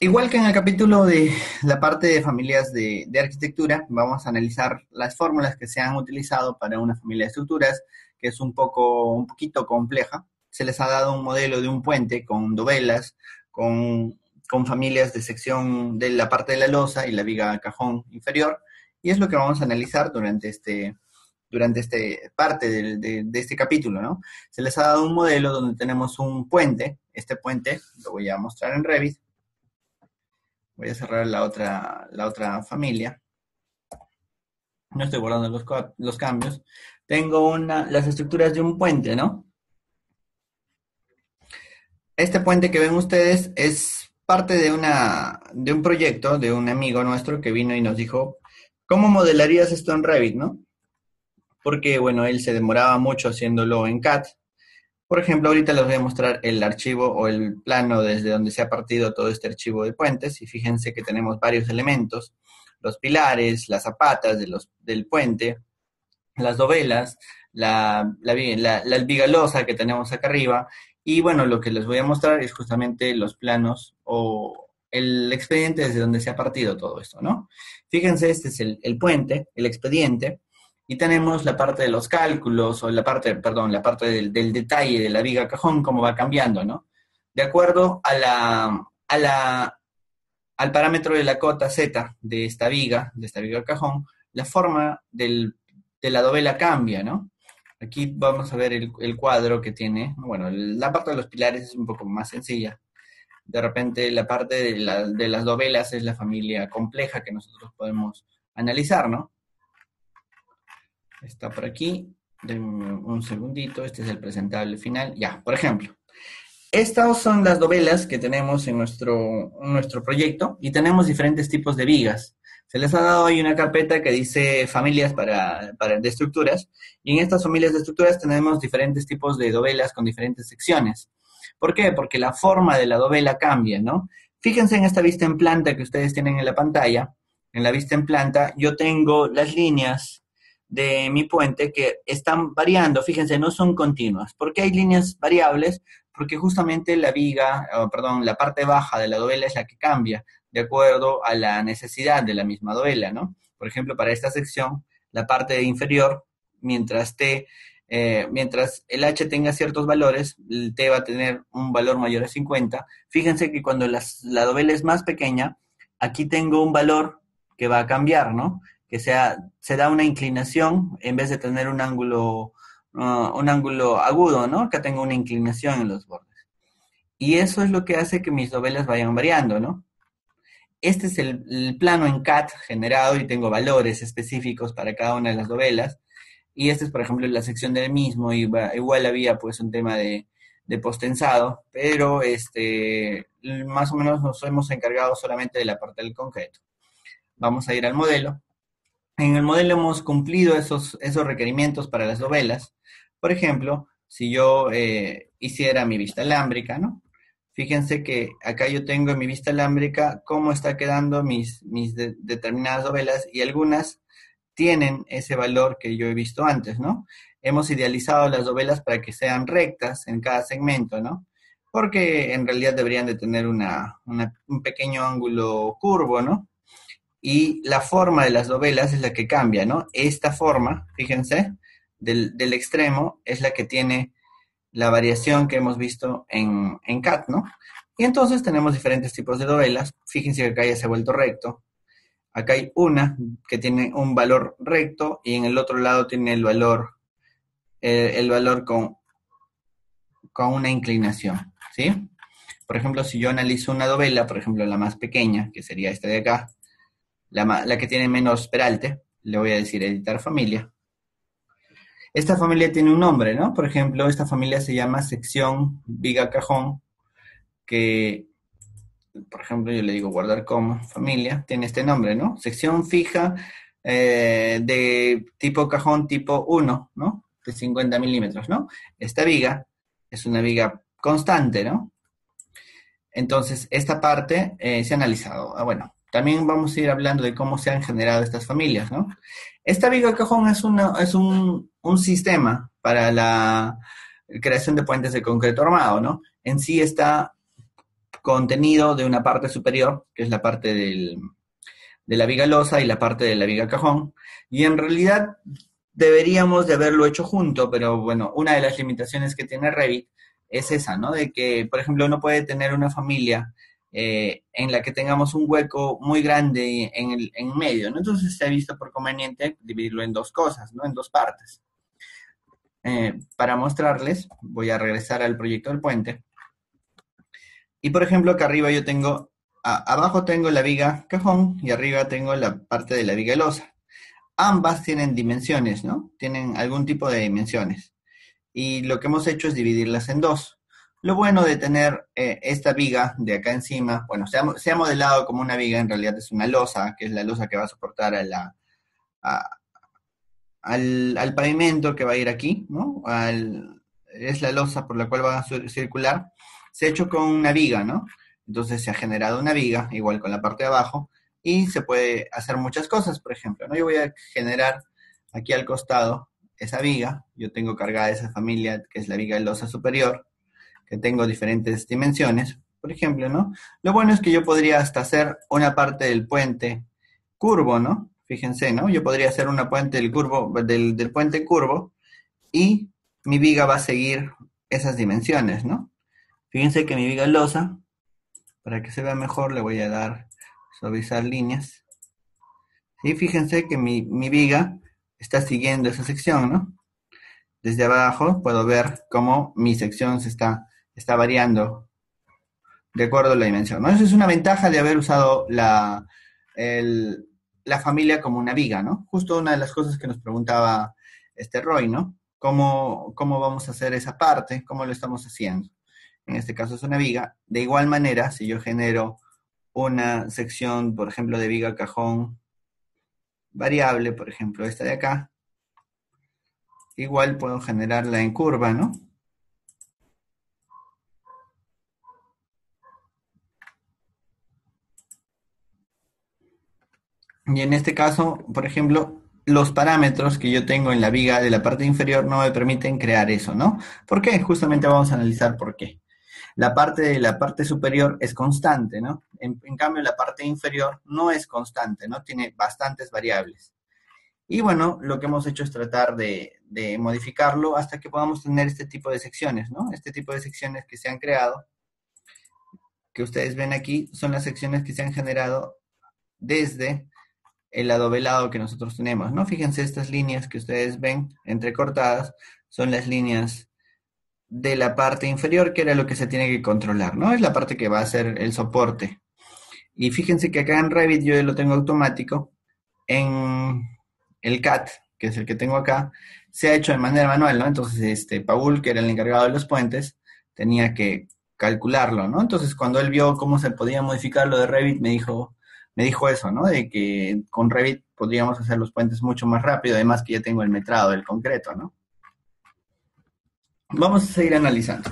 Igual que en el capítulo de la parte de familias de arquitectura, vamos a analizar las fórmulas que se han utilizado para una familia de estructuras, que es un poquito compleja. Se les ha dado un modelo de un puente con dovelas, con, con familias de sección de la parte de la losa y la viga cajón inferior, y es lo que vamos a analizar durante este parte de este capítulo, ¿no? Se les ha dado un modelo donde tenemos un puente. Este puente lo voy a mostrar en Revit. Voy a cerrar la otra familia. No estoy guardando los cambios. Tengo las estructuras de un puente, ¿no? Este puente que ven ustedes es parte de un proyecto de un amigo nuestro que vino y nos dijo, ¿cómo modelarías esto en Revit, no? Porque, bueno, él se demoraba mucho haciéndolo en CAD. Por ejemplo, ahorita les voy a mostrar el archivo o el plano desde donde se ha partido todo este archivo de puentes y fíjense que tenemos varios elementos, los pilares, las zapatas del puente, las dovelas, la albigalosa que tenemos acá arriba y bueno, lo que les voy a mostrar es justamente los planos o el expediente desde donde se ha partido todo esto, ¿no? Fíjense, este es el puente, el expediente, y tenemos la parte de los cálculos, o perdón, la parte del detalle de la viga cajón, cómo va cambiando, ¿no? De acuerdo al parámetro de la cota Z de esta viga cajón, la forma de la dovela cambia, ¿no? Aquí vamos a ver el cuadro que tiene. Bueno, la parte de los pilares es un poco más sencilla. De repente la parte de las dovelas es la familia compleja que nosotros podemos analizar, ¿no? Está por aquí. Denme un segundito. Este es el presentable final. Ya, por ejemplo. Estas son las dovelas que tenemos en nuestro proyecto y tenemos diferentes tipos de vigas. Se les ha dado ahí una carpeta que dice familias de estructuras y en estas familias de estructuras tenemos diferentes tipos de dovelas con diferentes secciones. ¿Por qué? Porque la forma de la dovela cambia, ¿no? Fíjense en esta vista en planta que ustedes tienen en la pantalla. En la vista en planta yo tengo las líneas de mi puente que están variando. Fíjense, no son continuas. ¿Por qué hay líneas variables? Porque justamente la parte baja de la dovela es la que cambia de acuerdo a la necesidad de la misma dovela, ¿no? Por ejemplo, para esta sección, la parte inferior, mientras el H tenga ciertos valores, el T va a tener un valor mayor a 50. Fíjense que cuando la dovela es más pequeña, aquí tengo un valor que va a cambiar, ¿no? Se da una inclinación en vez de tener un ángulo agudo, ¿no? Acá tengo una inclinación en los bordes. Y eso es lo que hace que mis dovelas vayan variando, ¿no? Este es el plano en CAD generado y tengo valores específicos para cada una de las dovelas. Y esta es, por ejemplo, la sección del mismo. Igual había pues un tema de postensado, pero más o menos nos hemos encargado solamente de la parte del concreto. Vamos a ir al modelo. En el modelo hemos cumplido esos requerimientos para las dovelas. Por ejemplo, si yo hiciera mi vista alámbrica, ¿no? Fíjense que acá yo tengo en mi vista alámbrica cómo está quedando mis determinadas dovelas y algunas tienen ese valor que yo he visto antes, ¿no? Hemos idealizado las dovelas para que sean rectas en cada segmento, ¿no? Porque en realidad deberían de tener un pequeño ángulo curvo, ¿no? Y la forma de las dovelas es la que cambia, ¿no? Esta forma, fíjense, del extremo es la que tiene la variación que hemos visto en CAD, ¿no? Y entonces tenemos diferentes tipos de dovelas. Fíjense que acá ya se ha vuelto recto. Acá hay una que tiene un valor recto y en el otro lado tiene el valor con una inclinación, ¿sí? Por ejemplo, si yo analizo una dovela, por ejemplo, la más pequeña, que sería esta de acá, la que tiene menos peralte, le voy a decir editar familia. Esta familia tiene un nombre, ¿no? Por ejemplo, esta familia se llama sección viga cajón, que, por ejemplo, yo le digo guardar como familia, tiene este nombre, ¿no? Sección fija de tipo cajón tipo 1, ¿no? De 50 milímetros, ¿no? Esta viga es una viga constante, ¿no? Entonces, esta parte se ha analizado. Bueno, también vamos a ir hablando de cómo se han generado estas familias, ¿no? Esta viga cajón es un sistema para la creación de puentes de concreto armado, ¿no? En sí está contenido de una parte superior, que es la parte de la viga losa y la parte de la viga cajón, y en realidad deberíamos de haberlo hecho junto, pero bueno, una de las limitaciones que tiene Revit es esa, ¿no? De que, por ejemplo, uno puede tener una familia en la que tengamos un hueco muy grande en medio, ¿no? Entonces se ha visto por conveniente dividirlo en dos cosas, ¿no? En dos partes. Para mostrarles, voy a regresar al proyecto del puente. Y por ejemplo, acá arriba yo tengo, abajo tengo la viga cajón y arriba tengo la parte de la viga losa. Ambas tienen dimensiones, ¿no? Tienen algún tipo de dimensiones. Y lo que hemos hecho es dividirlas en dos. Lo bueno de tener esta viga de acá encima, bueno, se ha modelado como una viga, en realidad es una losa, que es la losa que va a soportar a- al pavimento que va a ir aquí, ¿no? Es la losa por la cual va a circular. Se ha hecho con una viga, ¿no? Entonces se ha generado una viga, igual con la parte de abajo, y se puede hacer muchas cosas, por ejemplo, ¿no? Yo voy a generar aquí al costado esa viga, yo tengo cargada esa familia que es la viga de losa superior, que tengo diferentes dimensiones, por ejemplo, ¿no? Lo bueno es que yo podría hasta hacer una parte del puente curvo, ¿no? Fíjense, ¿no? Yo podría hacer una puente del puente curvo y mi viga va a seguir esas dimensiones, ¿no? Fíjense que mi viga losa, para que se vea mejor, le voy a dar suavizar líneas. Sí, fíjense que mi viga está siguiendo esa sección, ¿no? Desde abajo puedo ver cómo mi sección está variando de acuerdo a la dimensión, ¿no? Esa es una ventaja de haber usado el- la familia como una viga, ¿no? Justo una de las cosas que nos preguntaba este Roy, ¿no? ¿Cómo vamos a hacer esa parte? ¿Cómo lo estamos haciendo? En este caso es una viga. De igual manera, si yo genero una sección, por ejemplo, de viga cajón variable, por ejemplo, esta de acá, igual puedo generarla en curva, ¿no? Y en este caso, por ejemplo, los parámetros que yo tengo en la viga de la parte inferior no me permiten crear eso, ¿no? ¿Por qué? Justamente vamos a analizar por qué. La parte de la parte superior es constante, ¿no? En cambio, la parte inferior no es constante, ¿no? Tiene bastantes variables. Y bueno, lo que hemos hecho es tratar de modificarlo hasta que podamos tener este tipo de secciones, ¿no? Este tipo de secciones que se han creado, que ustedes ven aquí, son las secciones que se han generado desde el adovelado que nosotros tenemos, ¿no? Fíjense, estas líneas que ustedes ven entrecortadas son las líneas de la parte inferior, que era lo que se tiene que controlar, ¿no? Es la parte que va a ser el soporte. Y fíjense que acá en Revit yo lo tengo automático. En el CAT, que es el que tengo acá, se ha hecho de manera manual, ¿no? Entonces, Paul, que era el encargado de los puentes, tenía que calcularlo, ¿no? Entonces, cuando él vio cómo se podía modificar lo de Revit, me dijo eso, ¿no? De que con Revit podríamos hacer los puentes mucho más rápido, además que ya tengo el metrado del concreto, ¿no? Vamos a seguir analizando.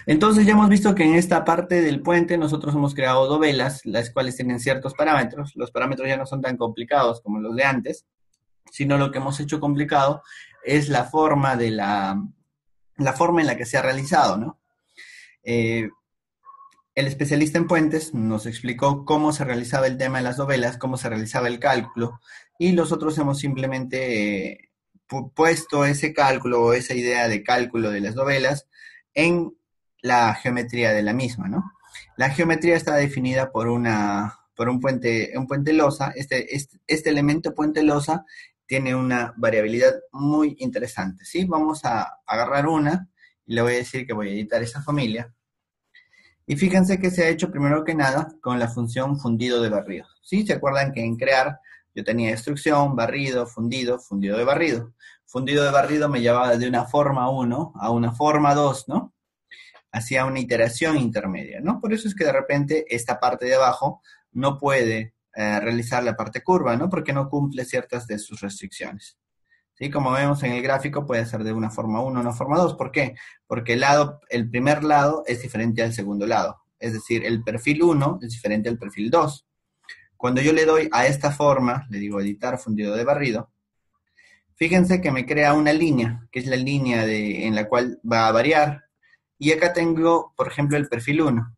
Entonces ya hemos visto que en esta parte del puente nosotros hemos creado dovelas, las cuales tienen ciertos parámetros. Los parámetros ya no son tan complicados como los de antes, sino lo que hemos hecho complicado es la forma la forma en la que se ha realizado, ¿no? Eh, el especialista en puentes nos explicó cómo se realizaba el tema de las dovelas, cómo se realizaba el cálculo, y nosotros hemos simplemente puesto ese cálculo o esa idea de cálculo de las dovelas en la geometría de la misma, ¿no? La geometría está definida por un puente losa. Este elemento puente losa tiene una variabilidad muy interesante, ¿sí? Vamos a agarrar una y le voy a decir que voy a editar esa familia. Y fíjense que se ha hecho primero que nada con la función fundido de barrido. ¿Sí? ¿Se acuerdan que en crear yo tenía destrucción, barrido, fundido de barrido? Fundido de barrido me llevaba de una forma 1 a una forma 2, ¿no? Hacía una iteración intermedia, ¿no? Por eso es que de repente esta parte de abajo no puede realizar la parte curva, ¿no? Porque no cumple ciertas de sus restricciones. ¿Sí? Como vemos en el gráfico, puede ser de una forma 1 a una forma 2. ¿Por qué? Porque el primer lado es diferente al segundo lado. Es decir, el perfil 1 es diferente al perfil 2. Cuando yo le doy a esta forma, le digo editar fundido de barrido, fíjense que me crea una línea, que es la línea en la cual va a variar. Y acá tengo, por ejemplo, el perfil 1.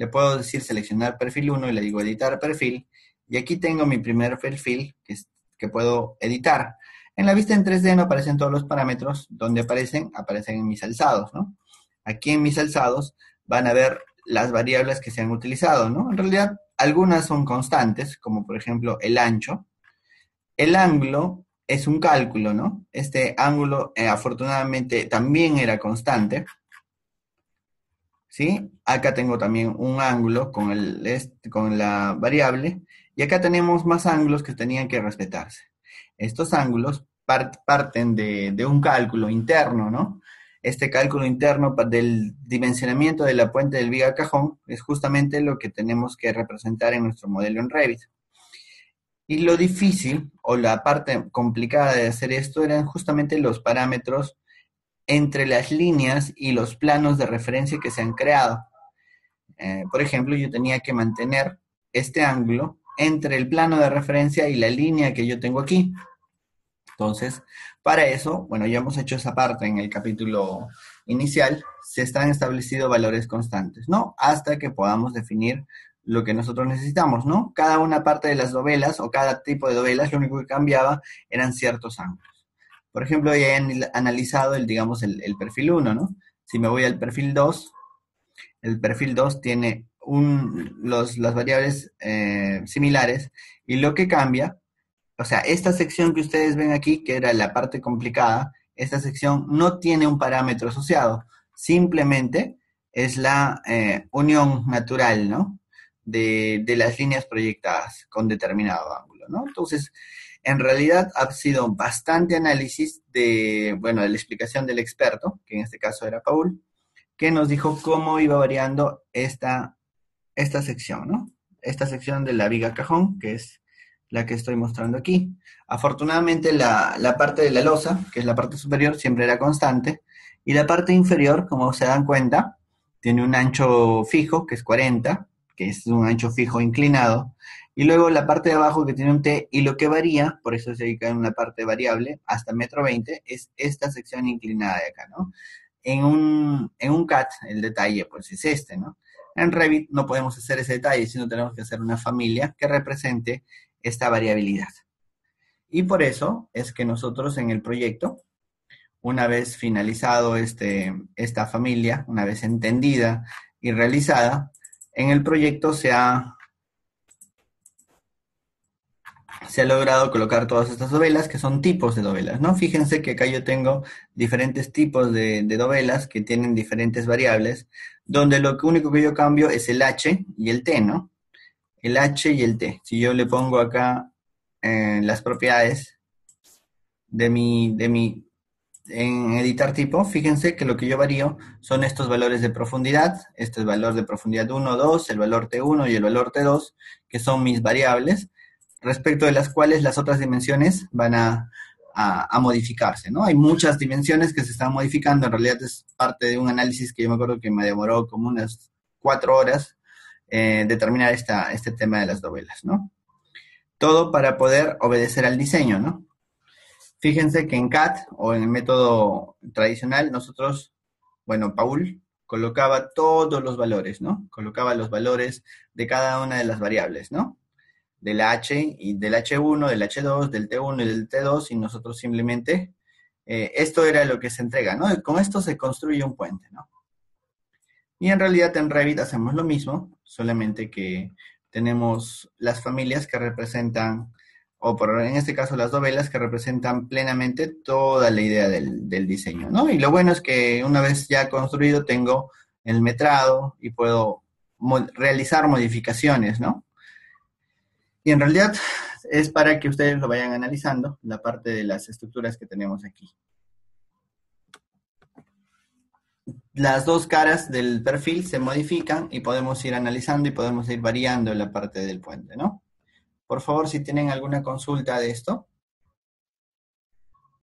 Le puedo decir seleccionar perfil 1 y le digo editar perfil. Y aquí tengo mi primer perfil que puedo editar. En la vista en 3D no aparecen todos los parámetros. Donde aparecen en mis alzados, ¿no? Aquí en mis alzados van a ver las variables que se han utilizado, ¿no? En realidad, algunas son constantes, como por ejemplo el ancho. El ángulo es un cálculo, ¿no? Este ángulo afortunadamente también era constante, ¿sí? Acá tengo también un ángulo con la variable y acá tenemos más ángulos que tenían que respetarse. Estos ángulos parten de un cálculo interno, ¿no? Este cálculo interno del dimensionamiento de la puente del viga cajón es justamente lo que tenemos que representar en nuestro modelo en Revit. Y lo difícil o la parte complicada de hacer esto eran justamente los parámetros entre las líneas y los planos de referencia que se han creado. Por ejemplo, yo tenía que mantener este ángulo entre el plano de referencia y la línea que yo tengo aquí. Entonces, para eso, bueno, ya hemos hecho esa parte en el capítulo inicial, se están establecidos valores constantes, ¿no? Hasta que podamos definir lo que nosotros necesitamos, ¿no? Cada una parte de las dovelas o cada tipo de dovelas, lo único que cambiaba eran ciertos ángulos. Por ejemplo, ya he analizado digamos, el perfil 1, ¿no? Si me voy al perfil 2, el perfil 2 tiene las variables similares y lo que cambia, o sea, esta sección que ustedes ven aquí, que era la parte complicada, esta sección no tiene un parámetro asociado, simplemente es la unión natural, ¿no? De las líneas proyectadas con determinado ángulo, ¿no? Entonces, en realidad ha sido bastante análisis de la explicación del experto, que en este caso era Paul, que nos dijo cómo iba variando esta sección, ¿no? Esta sección de la viga cajón, que es la que estoy mostrando aquí. Afortunadamente la parte de la losa, que es la parte superior, siempre era constante, y la parte inferior, como se dan cuenta, tiene un ancho fijo, que es 40, que es un ancho fijo inclinado, y luego la parte de abajo que tiene un T, y lo que varía, por eso se dedica en una parte variable, hasta 1,20 m, es esta sección inclinada de acá, ¿no? En un CAD, el detalle, pues es este, ¿no? En Revit no podemos hacer ese detalle, sino tenemos que hacer una familia que represente esta variabilidad. Y por eso es que nosotros en el proyecto, una vez finalizado esta familia, una vez entendida y realizada, en el proyecto se ha logrado colocar todas estas dovelas, que son tipos de dovelas, ¿no? Fíjense que acá yo tengo diferentes tipos de dovelas que tienen diferentes variables, donde lo único que yo cambio es el H y el T, ¿no? El H y el T. Si yo le pongo acá las propiedades en editar tipo, fíjense que lo que yo varío son estos valores de profundidad, este es el valor de profundidad 1, 2, el valor T1 y el valor T2, que son mis variables, respecto de las cuales las otras dimensiones van a modificarse, ¿no? Hay muchas dimensiones que se están modificando, en realidad es parte de un análisis que yo me acuerdo que me demoró como unas 4 horas determinar este tema de las dovelas, ¿no? Todo para poder obedecer al diseño, ¿no? Fíjense que en CAD o en el método tradicional nosotros, Paul colocaba todos los valores, ¿no? Colocaba los valores de cada una de las variables, ¿no? Del H y del H1, del H2, del T1 y del T2 y nosotros simplemente, esto era lo que se entrega, ¿no? Con esto se construye un puente, ¿no? Y en realidad en Revit hacemos lo mismo, solamente que tenemos las familias que representan, en este caso las dovelas que representan plenamente toda la idea del diseño, ¿no? Y lo bueno es que una vez ya construido tengo el metrado y puedo realizar modificaciones, ¿no? Y en realidad es para que ustedes lo vayan analizando, la parte de las estructuras que tenemos aquí. Las dos caras del perfil se modifican y podemos ir analizando y podemos ir variando la parte del puente, ¿no? Por favor, si tienen alguna consulta de esto.